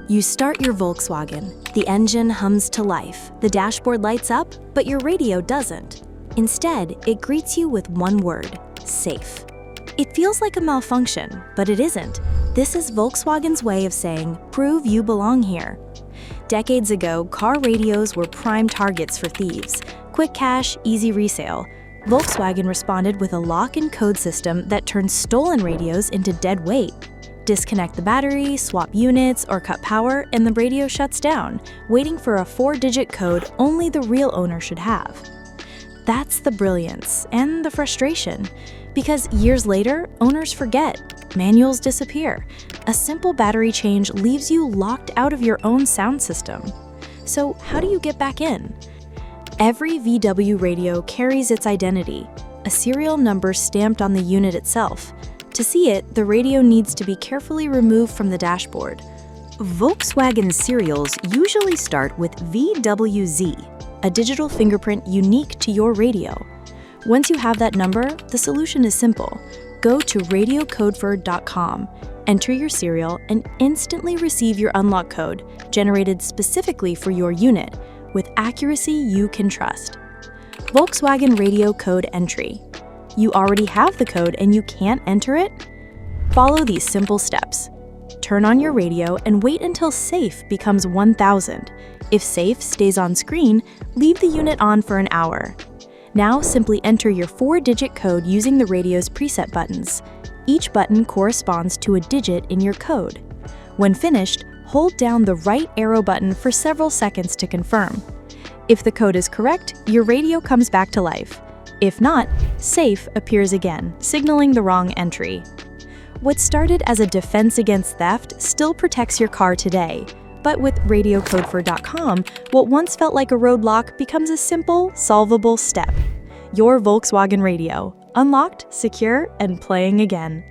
You start your Volkswagen. The engine hums to life, the dashboard lights up, but your radio doesn't. Instead, it greets you with one word: safe. It feels like a malfunction, but it isn't. This is Volkswagen's way of saying, prove you belong here. Decades ago, car radios were prime targets for thieves. Quick cash, easy resale. Volkswagen responded with a lock and code system that turns stolen radios into dead weight. Disconnect the battery, swap units, or cut power, and the radio shuts down, waiting for a 4-digit code only the real owner should have. That's the brilliance and the frustration, because years later, owners forget, manuals disappear. A simple battery change leaves you locked out of your own sound system. So how do you get back in? Every VW radio carries its identity, a serial number stamped on the unit itself. To see it, the radio needs to be carefully removed from the dashboard. Volkswagen serials usually start with VWZ, a digital fingerprint unique to your radio. Once you have that number, the solution is simple. Go to radiocodeford.com, enter your serial, and instantly receive your unlock code, generated specifically for your unit, with accuracy you can trust. Volkswagen Radio Code Entry. You already have the code and you can't enter it? Follow these simple steps. Turn on your radio and wait until safe becomes 1000. If safe stays on screen, leave the unit on for an hour. Now simply enter your 4-digit code using the radio's preset buttons. Each button corresponds to a digit in your code. When finished, hold down the right arrow button for several seconds to confirm. If the code is correct, your radio comes back to life. If not, safe appears again, signaling the wrong entry. What started as a defense against theft still protects your car today. But with radiocodeford.com, what once felt like a roadblock becomes a simple, solvable step. Your Volkswagen radio, unlocked, secure, and playing again.